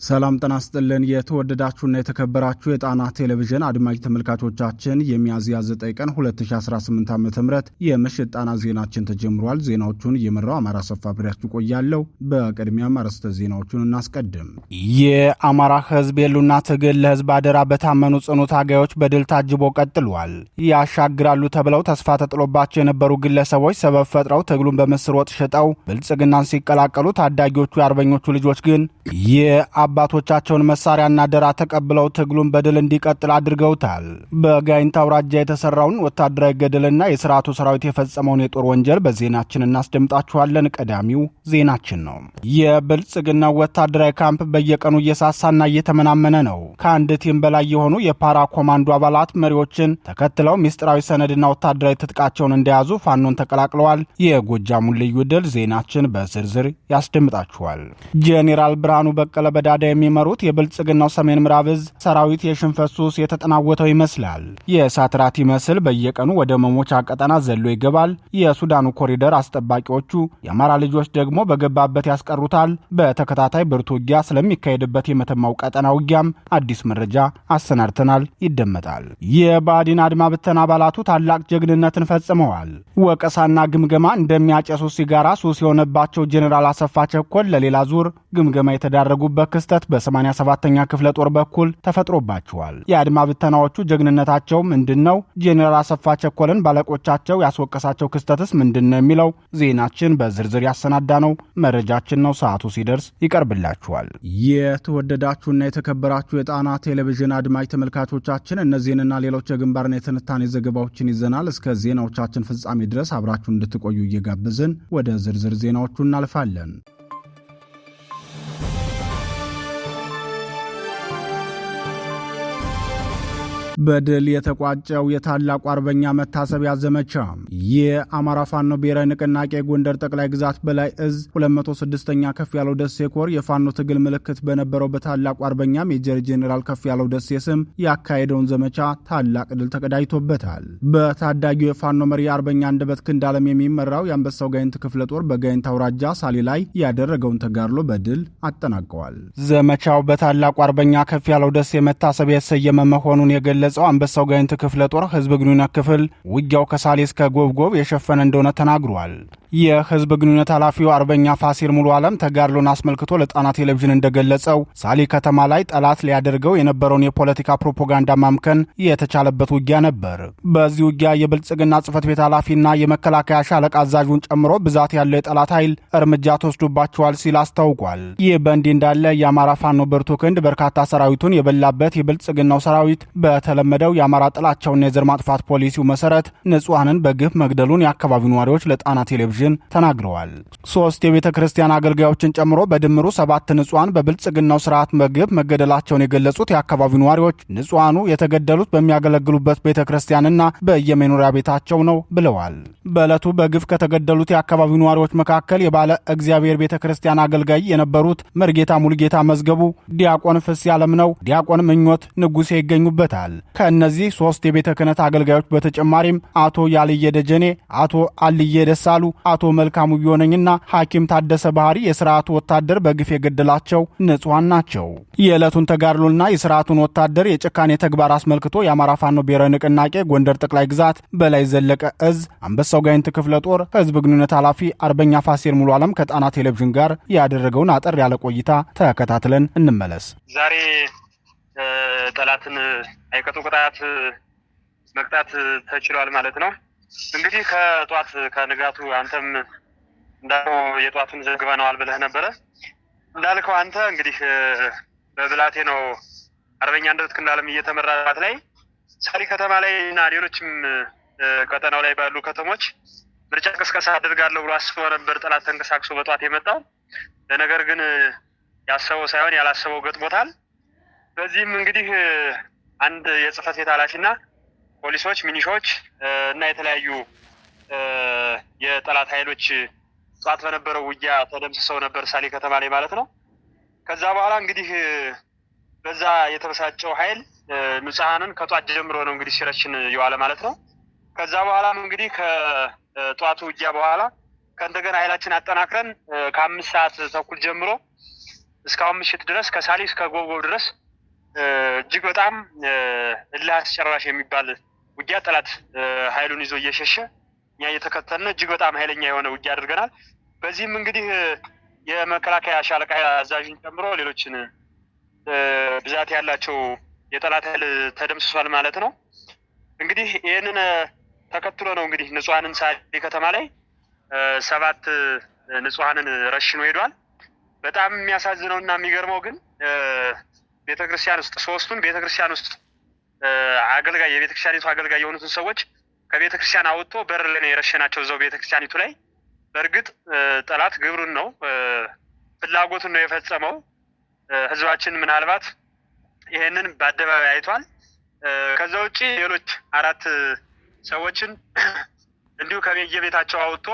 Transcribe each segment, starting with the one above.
ሰላም ጤና ይስጥልን የተወደዳችሁና የተከበራችሁ የጣና ቴሌቪዥን አድማጭ ተመልካቾቻችን የሚያዝያ 9 ቀን 2018 ዓ.ም የምሽት ጣና ዜናችን ተጀምሯል። ዜናዎቹን እየመራው አማራ ሰፋ ብሬያችሁ ቆያለሁ። በቅድሚያም አርዕስተ ዜናዎቹን እናስቀድም። የአማራ ሕዝብ የሉና ትግል ለሕዝብ አደራ በታመኑ ጽኑ ታጋዮች በድል ታጅቦ ቀጥሏል። ያሻግራሉ ተብለው ተስፋ ተጥሎባቸው የነበሩ ግለሰቦች ሰበብ ፈጥረው ትግሉን በምስር ወጥ ሸጠው ብልጽግናን ሲቀላቀሉ ታዳጊዎቹ የአርበኞቹ ልጆች ግን አባቶቻቸውን መሳሪያና ደራ ተቀብለው ትግሉን በድል እንዲቀጥል አድርገውታል። በጋይንት አውራጃ የተሰራውን ወታደራዊ ገድልና የሥርዓቱ ሰራዊት የፈጸመውን የጦር ወንጀል በዜናችን እናስደምጣችኋለን። ቀዳሚው ዜናችን ነው። የብልጽግናው ወታደራዊ ካምፕ በየቀኑ እየሳሳና እየተመናመነ ነው። ከአንድ ቲም በላይ የሆኑ የፓራ ኮማንዶ አባላት መሪዎችን ተከትለው ሚስጥራዊ ሰነድና ወታደራዊ ትጥቃቸውን እንደያዙ ፋኖን ተቀላቅለዋል። የጎጃሙን ልዩ ድል ዜናችን በዝርዝር ያስደምጣችኋል። ጄኔራል ብርሃኑ በቀለ በዳዳ የሚመሩት የብልጽግናው ሰሜን ምዕራብ ዕዝ ሰራዊት የሽንፈት ሱስ የተጠናወተው ይመስላል። የሳትራት ይመስል በየቀኑ ወደ መሞቻ ቀጠና ዘሎ ይገባል። የሱዳኑ ኮሪደር አስጠባቂዎቹ የአማራ ልጆች ደግሞ በገባበት ያስቀሩታል። በተከታታይ ብርቱ ውጊያ ስለሚካሄድበት የመተማው ቀጠና ውጊያም አዲስ መረጃ አሰናድተናል፣ ይደመጣል። የባዲን አድማ ብተና አባላቱ ታላቅ ጀግንነትን ፈጽመዋል። ወቀሳና ግምገማ እንደሚያጨሱ ሲጋራ ሱስ የሆነባቸው ጄኔራል አሰፋ ቸኮል ለሌላ ዙር ግምገማ የተዳረጉበት ክስተት በ87ኛ ክፍለ ጦር በኩል ተፈጥሮባቸዋል። የአድማ ብተናዎቹ ጀግንነታቸው ምንድነው? ጄኔራል አሰፋ ቸኮልን ባለቆቻቸው ያስወቀሳቸው ክስተትስ ምንድነው? የሚለው ዜናችን በዝርዝር ያሰናዳ ነው መረጃችን ነው። ሰዓቱ ሲደርስ ይቀርብላችኋል። የተወደዳችሁና የተከበራችሁ የጣና ቴሌቪዥን አድማጭ ተመልካቾቻችን እነዚህንና ሌሎች የግንባርና የትንታኔ ዘገባዎችን ይዘናል። እስከ ዜናዎቻችን ፍጻሜ ድረስ አብራችሁ እንድትቆዩ እየጋበዝን ወደ ዝርዝር ዜናዎቹ እናልፋለን። በድል የተቋጨው የታላቁ አርበኛ መታሰቢያ ዘመቻ የአማራ ፋኖ ብሔራዊ ንቅናቄ ጎንደር ጠቅላይ ግዛት በላይ ዕዝ 206ኛ ከፍ ያለው ደሴ ኮር የፋኖ ትግል ምልክት በነበረው በታላቁ አርበኛ ሜጀር ጄኔራል ከፍ ያለው ደሴ ስም ያካሄደውን ዘመቻ ታላቅ ድል ተቀዳጅቶበታል። በታዳጊው የፋኖ መሪ አርበኛ አንደበት ክንዳለም የሚመራው የአንበሳው ጋይንት ክፍለ ጦር በጋይንት አውራጃ ሳሊ ላይ ያደረገውን ተጋድሎ በድል አጠናቀዋል። ዘመቻው በታላቁ አርበኛ ከፍ ያለው ደሴ መታሰቢያ የተሰየመ መሆኑን የገለ አንበሳው ጋይንት ክፍለ ጦር ህዝብ ግንኙነት ክፍል ውጊያው ከሳሌ እስከ ጎብጎብ የሸፈነ እንደሆነ ተናግሯል። የህዝብ ግንኙነት ኃላፊው አርበኛ ፋሲል ሙሉ ዓለም ተጋድሎን አስመልክቶ ለጣና ቴሌቪዥን እንደገለጸው ሳሊ ከተማ ላይ ጠላት ሊያደርገው የነበረውን የፖለቲካ ፕሮፓጋንዳ ማምከን የተቻለበት ውጊያ ነበር። በዚህ ውጊያ የብልጽግና ጽሕፈት ቤት ኃላፊና የመከላከያ ሻለቃ አዛዡን ጨምሮ ብዛት ያለው የጠላት ኃይል እርምጃ ተወስዶባቸዋል ሲል አስታውቋል። ይህ በእንዲህ እንዳለ የአማራ ፋኖ ብርቱ ክንድ በርካታ ሰራዊቱን የበላበት የብልጽግናው ሰራዊት በተለመደው የአማራ ጥላቻውና የዘር ማጥፋት ፖሊሲው መሰረት ንጹሐንን በግፍ መግደሉን የአካባቢው ነዋሪዎች ለጣና ቴሌቪዥን ተናግረዋል። 3 የቤተ ክርስቲያን አገልጋዮችን ጨምሮ በድምሩ 7 ንጹሐን በብልጽግናው ስርዓት ምግብ መገደላቸውን የገለጹት የአካባቢው ነዋሪዎች ንጹሐኑ የተገደሉት በሚያገለግሉበት ቤተ ክርስቲያንና በየመኖሪያ ቤታቸው ነው ብለዋል። በዕለቱ በግፍ ከተገደሉት የአካባቢው ነዋሪዎች መካከል የባለ እግዚአብሔር ቤተ ክርስቲያን አገልጋይ የነበሩት መርጌታ ሙልጌታ መዝገቡ፣ ዲያቆን ፍስ ያለምነው፣ ዲያቆን ምኞት ንጉሴ ይገኙበታል። ከእነዚህ 3 የቤተ ክህነት አገልጋዮች በተጨማሪም አቶ ያልየ ደጀኔ፣ አቶ አልየ ደሳሉ፣ አቶ መልካሙ ቢሆነኝና ሐኪም ታደሰ ባህሪ የሥርዓቱ ወታደር በግፍ የገደላቸው ንጹሐን ናቸው። የዕለቱን ተጋድሎና የሥርዓቱን ወታደር የጭካኔ ተግባር አስመልክቶ የአማራ ፋኖ ብሔራዊ ንቅናቄ ጎንደር ጠቅላይ ግዛት በላይ ዘለቀ ዕዝ አንበሳው ጋይንት ክፍለ ጦር ህዝብ ግንኙነት ኃላፊ አርበኛ ፋሲል ሙሉ ዓለም ከጣና ቴሌቪዥን ጋር ያደረገውን አጠር ያለ ቆይታ ተከታትለን እንመለስ። ዛሬ ጠላትን አይቀጡ ቅጣት መቅጣት ተችሏል ማለት ነው። እንግዲህ ከጧት ከንጋቱ አንተም እንዳልከው የጧቱን ዘግበነዋል ብለህ ነበረ። እንዳልከው አንተ እንግዲህ በብላቴ ነው አርበኛ አንደበት ክንዳለም እየተመራራት ላይ ሳሊ ከተማ ላይ እና ሌሎችም ቀጠናው ላይ ባሉ ከተሞች ምርጫ ቅስቀሳ አድርጋለሁ ብሎ አስቦ ነበር ጠላት ተንቀሳቅሶ በጧት የመጣው። ነገር ግን ያሰበው ሳይሆን ያላሰበው ገጥሞታል። በዚህም እንግዲህ አንድ የጽሕፈት ቤት ኃላፊና ፖሊሶች፣ ሚኒሻዎች እና የተለያዩ የጠላት ኃይሎች ጧት በነበረው ውጊያ ተደምስሰው ነበር ሳሊ ከተማ ላይ ማለት ነው። ከዛ በኋላ እንግዲህ በዛ የተበሳጨው ኃይል ንጹሐንን ከጧት ጀምሮ ነው እንግዲህ ሲረችን የዋለ ማለት ነው። ከዛ በኋላም እንግዲህ ከጧቱ ውጊያ በኋላ ከእንደገና ኃይላችን አጠናክረን ከ5 ሰዓት ተኩል ጀምሮ እስካሁን ምሽት ድረስ ከሳሊ እስከ ጎብጎብ ድረስ እጅግ በጣም እልህ አስጨራሽ የሚባል ውጊያ ጠላት ኃይሉን ይዞ እየሸሸ እኛ እየተከተልን እጅግ በጣም ኃይለኛ የሆነ ውጊያ አድርገናል። በዚህም እንግዲህ የመከላከያ ሻለቃ አዛዥን ጨምሮ ሌሎችን ብዛት ያላቸው የጠላት ኃይል ተደምስሷል ማለት ነው። እንግዲህ ይህንን ተከትሎ ነው እንግዲህ ንጹሐንን ሳሊ ከተማ ላይ 7 ንጹሐንን ረሽኖ ሄዷል። በጣም የሚያሳዝነው እና የሚገርመው ግን ቤተክርስቲያን ውስጥ 3ቱን ቤተክርስቲያን ውስጥ አገልጋይ የቤተክርስቲያኒቱ አገልጋይ የሆኑትን ሰዎች ከቤተክርስቲያን አውጥቶ በር ላይ ነው የረሸናቸው እዛው ቤተክርስቲያኒቱ ላይ። በእርግጥ ጠላት ግብሩን ነው ፍላጎቱን ነው የፈጸመው። ህዝባችን ምናልባት ይሄንን በአደባባይ አይቷል። ከዛ ውጪ ሌሎች 4 ሰዎችን እንዲሁ ከየቤታቸው አውጥቶ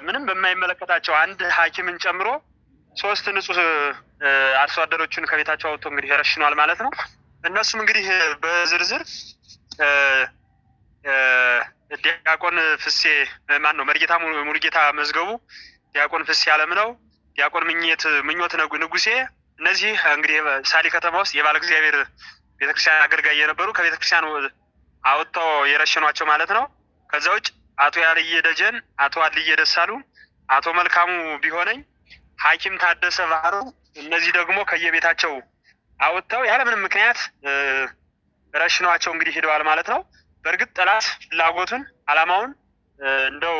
ምንም በማይመለከታቸው አንድ ሐኪምን ጨምሮ 3 ንጹህ አርሶ አደሮችን ከቤታቸው አውጥቶ እንግዲህ ረሽኗል ማለት ነው። እነሱም እንግዲህ በዝርዝር ዲያቆን ፍሴ መርጌታ ሙሉጌታ መዝገቡ፣ ዲያቆን ፍሴ አለምነው፣ ዲያቆን ምኞት ንጉሴ እነዚህ እንግዲህ ሳሊ ከተማ ውስጥ የባለ እግዚአብሔር ቤተክርስቲያን አገልጋይ የነበሩ ከቤተክርስቲያን አውጥተው የረሸኗቸው ማለት ነው። ከዛ ውጭ አቶ ያልየ ደጀን፣ አቶ አልየ ደሳሉ፣ አቶ መልካሙ ቢሆነኝ፣ ሐኪም ታደሰ ባህሩ እነዚህ ደግሞ ከየቤታቸው አውጥተው ያለምንም ምክንያት ረሽኗቸው እንግዲህ ሄደዋል ማለት ነው። በእርግጥ ጠላት ፍላጎቱን አላማውን እንደው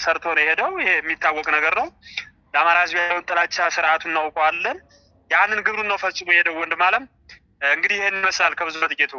ሰርቶ ነው የሄደው። ይሄ የሚታወቅ ነገር ነው። ለአማራ ሕዝብ ያለውን ጥላቻ ስርዓቱን እናውቀዋለን። ያንን ግብሩን ነው ፈጽሞ የሄደው ወንድም አለም። እንግዲህ ይህን ይመስላል ከብዙ በጥቂቱ።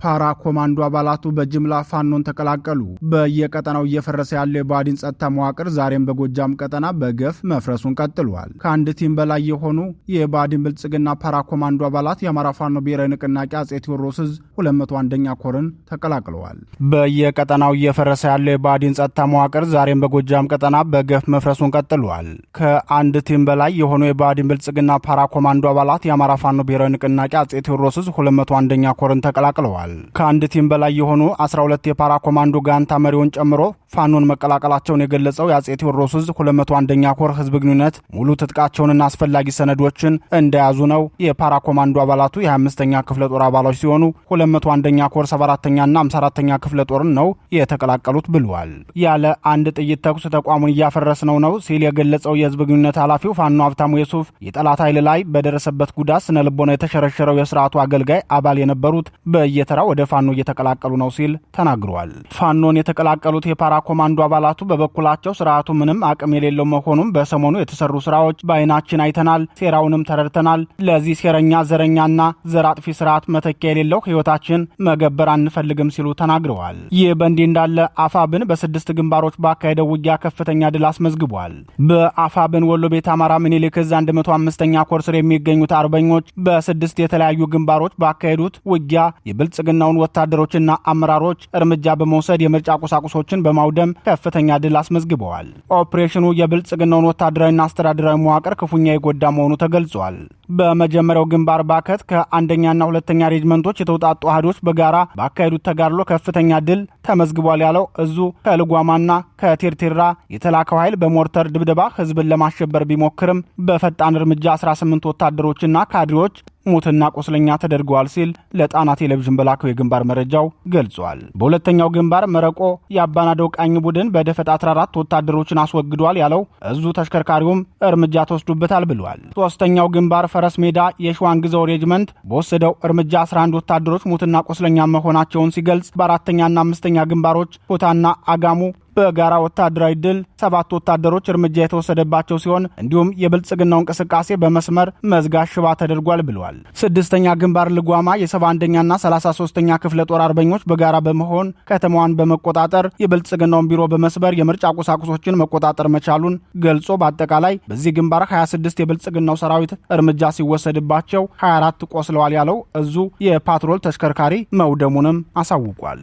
ፓራ ኮማንዶ አባላቱ በጅምላ ፋኖን ተቀላቀሉ። በየቀጠናው እየፈረሰ ያለው የባዲን ጸጥታ መዋቅር ዛሬም በጎጃም ቀጠና በገፍ መፍረሱን ቀጥሏል። ከአንድ ቲም በላይ የሆኑ የባዲን ብልጽግና ፓራ ኮማንዶ አባላት የአማራ ፋኖ ብሔራዊ ንቅናቄ አጼ ቴዎድሮስ ዕዝ 201ኛ ኮርን ተቀላቅለዋል። በየቀጠናው እየፈረሰ ያለው የባዲን ጸጥታ መዋቅር ዛሬም በጎጃም ቀጠና በገፍ መፍረሱን ቀጥሏል። ከአንድ ቲም በላይ የሆኑ የባዲን ብልጽግና ፓራ ኮማንዶ አባላት የአማራ ፋኖ ብሔራዊ ንቅናቄ አጼ ቴዎድሮስ ዕዝ 201ኛ ኮርን ተቀላቅለዋል። ከአንድ ቲም በላይ የሆኑ 12 የፓራ ኮማንዶ ጋንታ መሪውን ጨምሮ ፋኖን መቀላቀላቸውን የገለጸው የአጼ ቴዎድሮስ ዕዝ 201ኛ ኮር ህዝብ ግንኙነት ሙሉ ትጥቃቸውንና አስፈላጊ ሰነዶችን እንደያዙ ነው። የፓራ ኮማንዶ አባላቱ የ25ኛ ክፍለ ጦር አባሎች ሲሆኑ 201ኛ ኮር 74ኛና 54ኛ ክፍለ ጦርን ነው የተቀላቀሉት ብለዋል። ያለ አንድ ጥይት ተኩስ ተቋሙን እያፈረስነው ነው ሲል የገለጸው የህዝብ ግንኙነት ኃላፊው ፋኖ ሀብታሙ የሱፍ የጠላት ኃይል ላይ በደረሰበት ጉዳት ስነ ልቦና የተሸረሸረው የስርዓቱ አገልጋይ አባል የነበሩት በየተራ ወደ ፋኖ እየተቀላቀሉ ነው ሲል ተናግረዋል። ፋኖን የተቀላቀሉት የፓራ ኮማንዶ አባላቱ በበኩላቸው ስርዓቱ ምንም አቅም የሌለው መሆኑን በሰሞኑ የተሰሩ ስራዎች በአይናችን አይተናል፣ ሴራውንም ተረድተናል። ለዚህ ሴረኛ ዘረኛና ዘር አጥፊ ስርዓት መተኪያ የሌለው ህይወታችን መገበር አንፈልግም ሲሉ ተናግረዋል። ይህ በእንዲህ እንዳለ አፋብን በ6 ግንባሮች ባካሄደው ውጊያ ከፍተኛ ድል አስመዝግቧል። በአፋብን ወሎ ቤት አማራ ምኒልክ ዕዝ 105ኛ ኮር ስር የሚገኙት አርበኞች በ6 የተለያዩ ግንባሮች ባካሄዱት ውጊያ የብልጽግናውን ወታደሮችና አመራሮች እርምጃ በመውሰድ የምርጫ ቁሳቁሶችን በማውደም ከፍተኛ ድል አስመዝግበዋል። ኦፕሬሽኑ የብልጽግናውን ወታደራዊና አስተዳደራዊ መዋቅር ክፉኛ የጎዳ መሆኑ ተገልጿል። በመጀመሪያው ግንባር ባከት ከ1ኛና 2ኛ ሬጅመንቶች የተውጣጡ አህዶች በጋራ ባካሄዱት ተጋድሎ ከፍተኛ ድል ተመዝግቧል ያለው እዙ ከልጓማና ከቴርቴራ የተላከው ኃይል በሞርተር ድብደባ ህዝብን ለማሸበር ቢሞክርም በፈጣን እርምጃ 18 ወታደሮችና ካድሬዎች ሙትና ቆስለኛ ተደርገዋል ሲል ለጣና ቴሌቪዥን በላከው የግንባር መረጃው ገልጿል። በሁለተኛው ግንባር መረቆ የአባናደው ቃኝ ቡድን በደፈጣ 14 ወታደሮችን አስወግዷል ያለው እዙ ተሽከርካሪውም እርምጃ ተወስዶበታል ብሏል። ሶስተኛው ግንባር ፈረስ ሜዳ የሸዋን ግዘው ሬጅመንት በወሰደው እርምጃ 11 ወታደሮች ሙትና ቆስለኛ መሆናቸውን ሲገልጽ በአራተኛና አምስተኛ ግንባሮች ፎታና አጋሙ በጋራ ወታደራዊ ድል 7 ወታደሮች እርምጃ የተወሰደባቸው ሲሆን እንዲሁም የብልጽግናው እንቅስቃሴ በመስመር መዝጋት ሽባ ተደርጓል ብለዋል። ስድስተኛ ግንባር ልጓማ የ71ኛና 33ኛ ክፍለ ጦር አርበኞች በጋራ በመሆን ከተማዋን በመቆጣጠር የብልጽግናውን ቢሮ በመስበር የምርጫ ቁሳቁሶችን መቆጣጠር መቻሉን ገልጾ በአጠቃላይ በዚህ ግንባር 26 የብልጽግናው ሰራዊት እርምጃ ሲወሰድባቸው 24 ቆስለዋል ያለው እዙ የፓትሮል ተሽከርካሪ መውደሙንም አሳውቋል።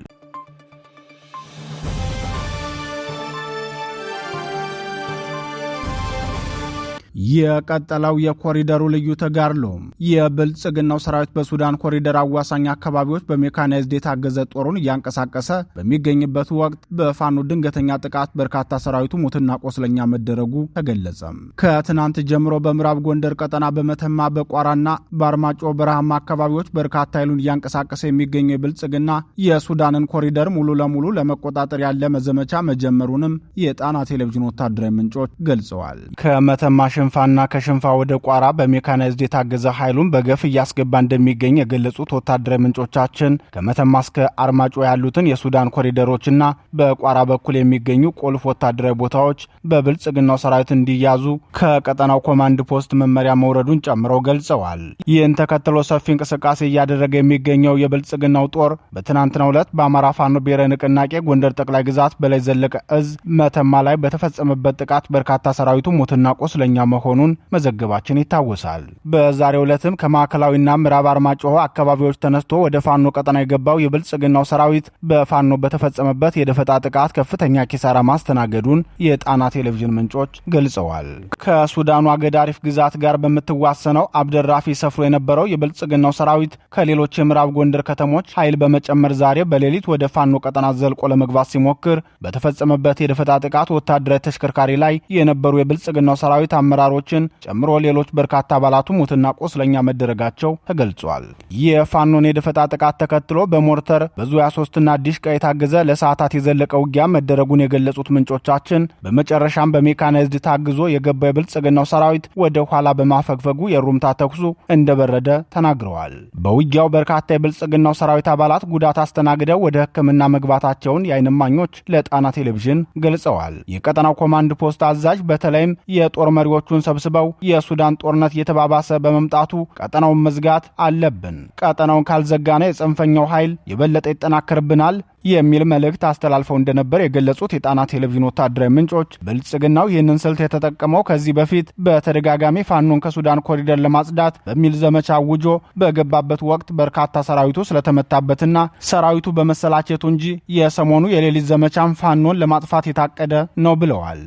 የቀጠለው የኮሪደሩ ልዩ ተጋድሎ የብልጽግናው ሰራዊት በሱዳን ኮሪደር አዋሳኝ አካባቢዎች በሜካናይዝድ የታገዘ ጦሩን እያንቀሳቀሰ በሚገኝበት ወቅት በፋኖ ድንገተኛ ጥቃት በርካታ ሰራዊቱ ሙትና ቆስለኛ መደረጉ ተገለጸ። ከትናንት ጀምሮ በምዕራብ ጎንደር ቀጠና በመተማ በቋራና በአርማጮ በረሃማ አካባቢዎች በርካታ ኃይሉን እያንቀሳቀሰ የሚገኘው የብልጽግና የሱዳንን ኮሪደር ሙሉ ለሙሉ ለመቆጣጠር ያለመ ዘመቻ መጀመሩንም የጣና ቴሌቪዥን ወታደራዊ ምንጮች ገልጸዋል። ከመተማ ሽንፋና ከሽንፋ ወደ ቋራ በሜካናይዝድ የታገዘ ኃይሉን በገፍ እያስገባ እንደሚገኝ የገለጹት ወታደራዊ ምንጮቻችን ከመተማ እስከ አርማጮ ያሉትን የሱዳን ኮሪደሮችና በቋራ በኩል የሚገኙ ቁልፍ ወታደራዊ ቦታዎች በብልጽግናው ሰራዊት እንዲያዙ ከቀጠናው ኮማንድ ፖስት መመሪያ መውረዱን ጨምረው ገልጸዋል። ይህን ተከትሎ ሰፊ እንቅስቃሴ እያደረገ የሚገኘው የብልጽግናው ጦር በትናንትናው ዕለት በአማራ ፋኖ ብሔራዊ ንቅናቄ ጎንደር ጠቅላይ ግዛት በላይ ዘለቀ እዝ መተማ ላይ በተፈጸመበት ጥቃት በርካታ ሰራዊቱ ሙትና ቆስለኛ መሆኑን መዘገባችን ይታወሳል። በዛሬው ዕለትም ከማዕከላዊና ምዕራብ አርማጭሆ አካባቢዎች ተነስቶ ወደ ፋኖ ቀጠና የገባው የብልጽግናው ሰራዊት በፋኖ በተፈጸመበት የደፈጣ ጥቃት ከፍተኛ ኪሳራ ማስተናገዱን የጣና ቴሌቪዥን ምንጮች ገልጸዋል። ከሱዳኑ አገዳሪፍ ግዛት ጋር በምትዋሰነው አብደራፊ ሰፍሮ የነበረው የብልጽግናው ሰራዊት ከሌሎች የምዕራብ ጎንደር ከተሞች ኃይል በመጨመር ዛሬ በሌሊት ወደ ፋኖ ቀጠና ዘልቆ ለመግባት ሲሞክር በተፈጸመበት የደፈጣ ጥቃት ወታደራዊ ተሽከርካሪ ላይ የነበሩ የብልጽግናው ሰራዊት አመራሮችን ጨምሮ ሌሎች በርካታ አባላቱ ሙትና ቆስለኛ መደረጋቸው ተገልጿል። የፋኖን የደፈጣ ጥቃት ተከትሎ በሞርተር በዙ 23ና ዲሽቃ የታገዘ ለሰዓታት የዘለቀ ውጊያ መደረጉን የገለጹት ምንጮቻችን በመጨረሻም በሜካናይዝድ ታግዞ የገባ የብልጽግናው ሰራዊት ወደ ኋላ በማፈግፈጉ የሩምታ ተኩሱ እንደበረደ ተናግረዋል። በውጊያው በርካታ የብልጽግናው ሰራዊት አባላት ጉዳት አስተናግደው ወደ ሕክምና መግባታቸውን የዓይን እማኞች ለጣና ቴሌቪዥን ገልጸዋል። የቀጠናው ኮማንድ ፖስት አዛዥ በተለይም የጦር መሪዎቹን ሰብስበው የሱዳን ጦርነት እየተባባሰ በመምጣቱ ቀጠናውን መዝጋት አለብን፣ ቀጠናውን ካልዘጋነ የጽንፈኛው ኃይል የበለጠ ይጠናከርብናል የሚል መልእክት አስተላልፈው እንደነበር የገለጹት የጣና ቴሌቪዥን ወታደራዊ ምንጮች ብልጽግናው ይህንን ስልት የተጠቀመው ከዚህ በፊት በተደጋጋሚ ፋኖን ከሱዳን ኮሪደር ለማጽዳት በሚል ዘመቻ አውጆ በገባበት ወቅት በርካታ ሰራዊቱ ስለተመታበትና ሰራዊቱ በመሰላቸቱ እንጂ የሰሞኑ የሌሊት ዘመቻን ፋኖን ለማጥፋት የታቀደ ነው ብለዋል።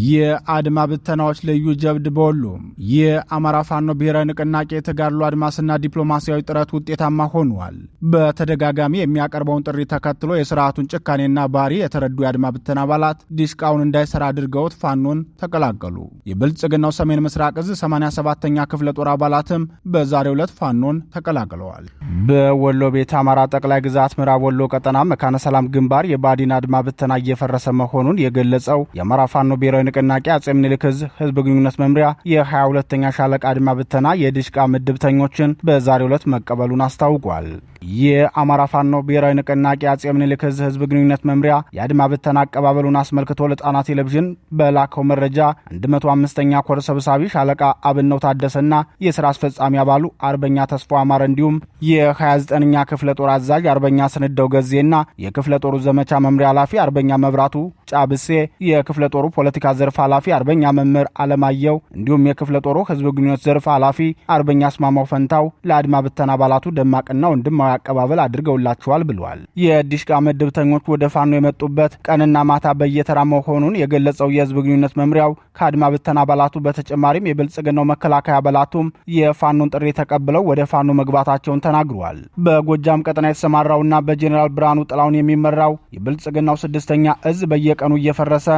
የአድማ ብተናዎች ልዩ ጀብድ በወሎ የአማራ ፋኖ ብሔራዊ ንቅናቄ የተጋድሎ አድማስና ዲፕሎማሲያዊ ጥረት ውጤታማ ሆኗል። በተደጋጋሚ የሚያቀርበውን ጥሪ ተከትሎ የስርዓቱን ጭካኔና ባህሪ የተረዱ የአድማ ብተና አባላት ዲሽቃውን እንዳይሰራ አድርገውት ፋኖን ተቀላቀሉ። የብልጽግናው ሰሜን ምስራቅ እዝ 87ኛ ክፍለ ጦር አባላትም በዛሬው ዕለት ፋኖን ተቀላቅለዋል። በወሎ ቤት አማራ ጠቅላይ ግዛት ምዕራብ ወሎ ቀጠና መካነ ሰላም ግንባር የባዲን አድማ ብተና እየፈረሰ መሆኑን የገለጸው የአማራ ፋኖ ብሔራዊ ንቅናቄ አጼ ምኒልክ ዕዝ ህዝብ ግንኙነት መምሪያ የ22ኛ ሻለቃ አድማ ብተና የዲሽቃ ምድብተኞችን በዛሬው ዕለት መቀበሉን አስታውቋል። የአማራ ፋኖ ብሔራዊ ንቅናቄ አጼ ምኒልክ ዕዝ ህዝብ ግንኙነት መምሪያ የአድማ ብተና አቀባበሉን አስመልክቶ ለጣና ቴሌቪዥን በላከው መረጃ 105ኛ ኮር ሰብሳቢ ሻለቃ አብነው ታደሰና የሥራ አስፈጻሚ አባሉ አርበኛ ተስፋ አማረ እንዲሁም የ29ኛ ክፍለ ጦር አዛዥ አርበኛ ስንደው ገዜና የክፍለ ጦሩ ዘመቻ መምሪያ ኃላፊ አርበኛ መብራቱ ጫብሴ፣ የክፍለ ጦሩ ፖለቲካ ዘርፍ ኃላፊ አርበኛ መምህር አለማየው እንዲሁም የክፍለ ጦሩ ህዝብ ግንኙነት ዘርፍ ኃላፊ አርበኛ አስማማው ፈንታው ለአድማ ብተና አባላቱ ደማቅና ወንድማዊ አቀባበል አድርገውላቸዋል ብሏል። የዲሽቃ ምድብተኞች ወደ ፋኖ የመጡበት ቀንና ማታ በየተራ መሆኑን የገለጸው የህዝብ ግንኙነት መምሪያው ከአድማ ብተና አባላቱ በተጨማሪም የብልጽግናው መከላከያ አባላቱም የፋኖን ጥሪ ተቀብለው ወደ ፋኖ መግባታቸውን ተናግረዋል። በጎጃም ቀጠና የተሰማራውና በጄኔራል ብርሃኑ ጥላውን የሚመራው የብልጽግናው 6ኛ እዝ በየቀኑ እየፈረሰ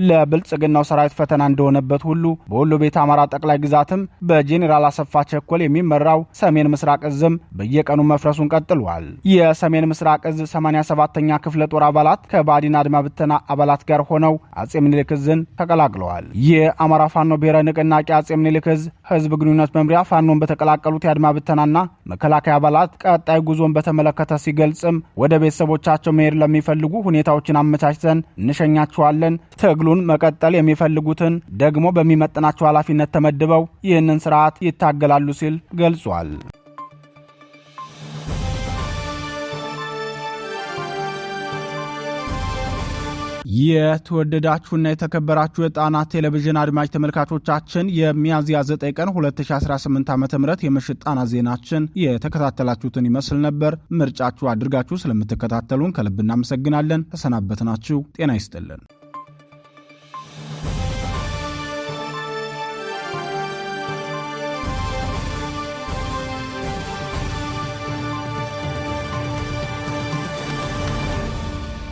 ለብልጽግናው ሰራዊት ፈተና እንደሆነበት ሁሉ በወሎ ቤት አማራ ጠቅላይ ግዛትም በጄኔራል አሰፋ ቸኮል የሚመራው ሰሜን ምስራቅ እዝም በየቀኑ መፍረሱን ቀጥሏል። የሰሜን ምስራቅ እዝ 87ኛ ክፍለ ጦር አባላት ከባዲን አድማ ብተና አባላት ጋር ሆነው አጼ ምኒልክ ዕዝን ተቀላቅለዋል። የአማራ ፋኖ ብሔራዊ ንቅናቄ አጼ ምኒልክ ዕዝ ህዝብ ግንኙነት መምሪያ ፋኖን በተቀላቀሉት የአድማ ብተናና መከላከያ አባላት ቀጣይ ጉዞን በተመለከተ ሲገልጽም ወደ ቤተሰቦቻቸው መሄድ ለሚፈልጉ ሁኔታዎችን አመቻችተን እንሸኛቸዋለን። ትግሉን መቀጠል የሚፈልጉትን ደግሞ በሚመጥናቸው ኃላፊነት ተመድበው ይህንን ስርዓት ይታገላሉ ሲል ገልጿል። የተወደዳችሁና የተከበራችሁ የጣና ቴሌቪዥን አድማጭ ተመልካቾቻችን የሚያዝያ 9 ቀን 2018 ዓ.ም የምሽት ጣና ዜናችን የተከታተላችሁትን ይመስል ነበር። ምርጫችሁ አድርጋችሁ ስለምትከታተሉን ከልብ እናመሰግናለን። ተሰናበትናችሁ። ጤና ይስጥልን።